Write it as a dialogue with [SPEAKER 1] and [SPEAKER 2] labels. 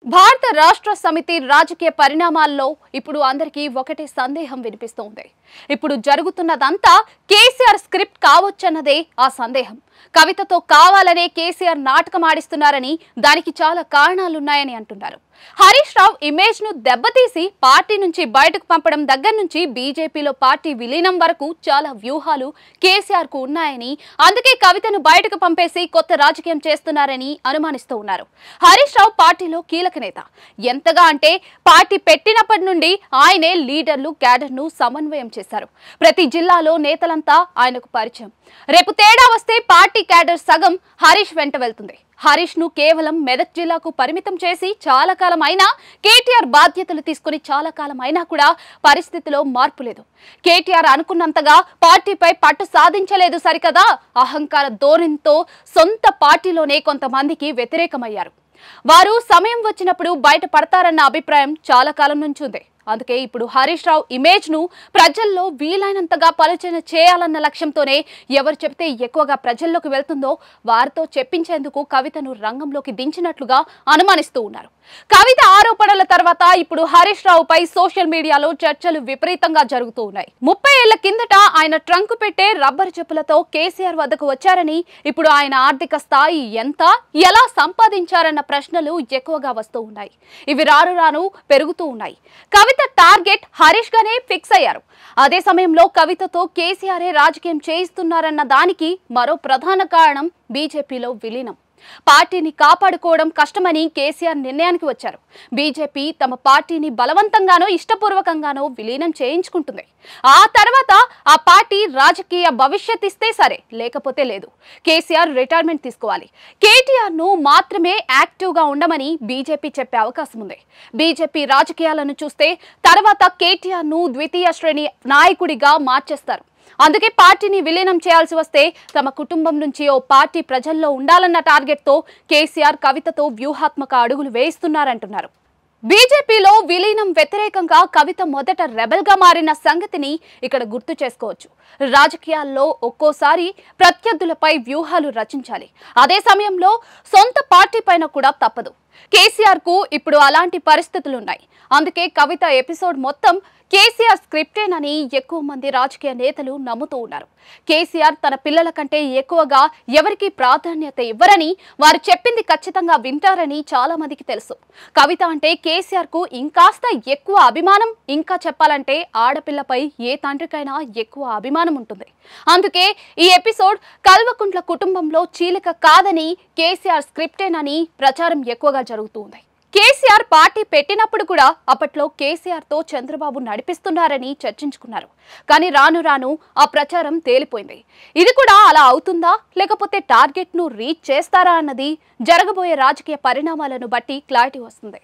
[SPEAKER 1] భారత రాష్ట్ర సమితి రాజకీయ పరిణామాల్లో ఇప్పుడు అందరికీ ఒకటే సందేహం వినిపిస్తోంది. ఇప్పుడు జరుగుతున్నదంతా కేసీఆర్ స్క్రిప్ట్ కావొచ్చన్నదే ఆ సందేహం. కవితతో కావాలనే కేసీఆర్ నాటకం ఆడిస్తున్నారని, దానికి చాలా కారణాలున్నాయని అంటున్నారు. హరీష్ రావు ఇమేజ్ ను దెబ్బతీసి పార్టీ నుంచి బయటకు పంపడం దగ్గర నుంచి బీజేపీలో పార్టీ విలీనం వరకు చాలా వ్యూహాలు కేసీఆర్ కు ఉన్నాయని, అందుకే కవితను బయటకు పంపేసి కొత్త రాజకీయం చేస్తున్నారని అనుమానిస్తూ ఉన్నారు. హరీష్ రావు పార్టీలో కీలక నేత. ఎంతగా అంటే పార్టీ పెట్టినప్పటి నుండి ఆయనే లీడర్లు క్యాడర్ ను సమన్వయం చేశారు. ప్రతి జిల్లాలో నేతలంతా ఆయనకు పరిచయం. రేపు తేడా వస్తే పార్టీ క్యాడర్ సగం హరీష్ వెంట వెళ్తుంది. హరీష్ ను కేవలం మెదక్ జిల్లాకు పరిమితం చేసి చాలా కాలం అయినా, కేటీఆర్ బాధ్యతలు తీసుకుని చాలా కాలం అయినా కూడా పరిస్థితిలో మార్పు లేదు. కేటీఆర్ అనుకున్నంతగా పార్టీపై పట్టు సాధించలేదు సరికదా, అహంకార ధోరణితో సొంత పార్టీలోనే కొంతమందికి వ్యతిరేకమయ్యారు. వారు సమయం వచ్చినప్పుడు బయట పడతారన్న అభిప్రాయం చాలా కాలం నుంచి ఉంది. అందుకే ఇప్పుడు హరీష్ రావు ఇమేజ్ ను ప్రజల్లో వీలైనంతగా పరిచయం చేయాలన్న లక్ష్యంతోనే ఎవరు చెబితే ఎక్కువగా ప్రజల్లోకి వెళ్తుందో వారితో చెప్పించేందుకు కవితను రంగంలోకి దించినట్లుగా అనుమానిస్తూ ఉన్నారు. కవిత ఆరోపణల తర్వాత ఇప్పుడు హరీష్ రావుపై సోషల్ మీడియాలో చర్చలు విపరీతంగా జరుగుతూ ఉన్నాయి. 30 ఏళ్ల కిందట ఆయన ట్రంక్ పెట్టే రబ్బర్ చెప్పులతో కేసీఆర్ వద్దకు వచ్చారని, ఇప్పుడు ఆయన ఆర్థిక స్థాయి ఎంత, ఎలా సంపాదించారన్న ప్రశ్నలు ఎక్కువగా వస్తూ ఉన్నాయి. ఇవి రాను రాను పెరుగుతూ ఉన్నాయి. కవిత టార్గెట్ హరీష్ గానే ఫిక్స్ అయ్యారు. అదే సమయంలో కవితతో కేసీఆర్ రాజకీయం చేయిస్తున్నారన్న దానికి మరో ప్రధాన కారణం బీజేపీలో విలీనం. పార్టీని కాపాడుకోవడం కష్టమని కేసీఆర్ నిర్ణయానికి వచ్చారు. బీజేపీ తమ పార్టీని బలవంతంగానో ఇష్టపూర్వకంగానో విలీనం చేయించుకుంటుంది. ఆ తర్వాత ఆ పార్టీ రాజకీయ భవిష్యత్ ఇస్తే సరే, లేకపోతే లేదు. కేసీఆర్ రిటైర్మెంట్ తీసుకోవాలి. కేటీఆర్ ను మాత్రమే యాక్టివ్ గా ఉండమని బీజేపీ చెప్పే అవకాశం ఉంది. బీజేపీ రాజకీయాలను చూస్తే తర్వాత కేటీఆర్ ను ద్వితీయ శ్రేణి నాయకుడిగా మార్చేస్తారు. అందుకే పార్టీని విలీనం చేయాల్సి వస్తే తమ కుటుంబం నుంచి ఓ పార్టీ ప్రజల్లో ఉండాలన్న టార్గెట్ తో కేసీఆర్ కవితతో వ్యూహాత్మక అడుగులు వేయిస్తున్నారంటున్నారు. బీజేపీలో విలీనం వ్యతిరేకంగా కవిత మొదట రెబెల్ గా మారిన సంగతిని ఇక్కడ గుర్తు చేసుకోవచ్చు. రాజకీయాల్లో ఒక్కోసారి ప్రత్యర్థులపై వ్యూహాలు రచించాలి. అదే సమయంలో సొంత పార్టీ పైన కూడా తప్పదు. కేసీఆర్ కు ఇప్పుడు అలాంటి పరిస్థితులున్నాయి. అందుకే కవిత ఎపిసోడ్ మొత్తం కేసీఆర్ స్క్రిప్టేనని ఎక్కువ మంది రాజకీయ నేతలు నమ్ముతూ ఉన్నారు. కేసీఆర్ తన పిల్లల కంటే ఎక్కువగా ఎవరికి ప్రాధాన్యత ఇవ్వరని, వారు చెప్పింది ఖచ్చితంగా వింటారని చాలా మందికి తెలుసు. కవిత అంటే కేసీఆర్ కు ఇంకాస్త ఎక్కువ అభిమానం. ఇంకా చెప్పాలంటే ఆడపిల్లపై ఏ తండ్రికైనా ఎక్కువ అభిమానం ఉంటుంది. అందుకే ఈ ఎపిసోడ్ కల్వకుంట్ల కుటుంబంలో చీలిక కాదని, కేసీఆర్ స్క్రిప్టేనని ప్రచారం ఎక్కువగా జరుగుతుంది. కేసీఆర్ పార్టీ పెట్టినప్పుడు కూడా అప్పట్లో కేసీఆర్ తో చంద్రబాబు నడిపిస్తున్నారని చర్చించుకున్నారు. కానీ రాను రాను ఆ ప్రచారం తేలిపోయింది. ఇది కూడా అలా అవుతుందా, లేకపోతే టార్గెట్ ను రీచ్ చేస్తారా అన్నది జరగబోయే రాజకీయ పరిణామాలను బట్టి క్లారిటీ వస్తుంది.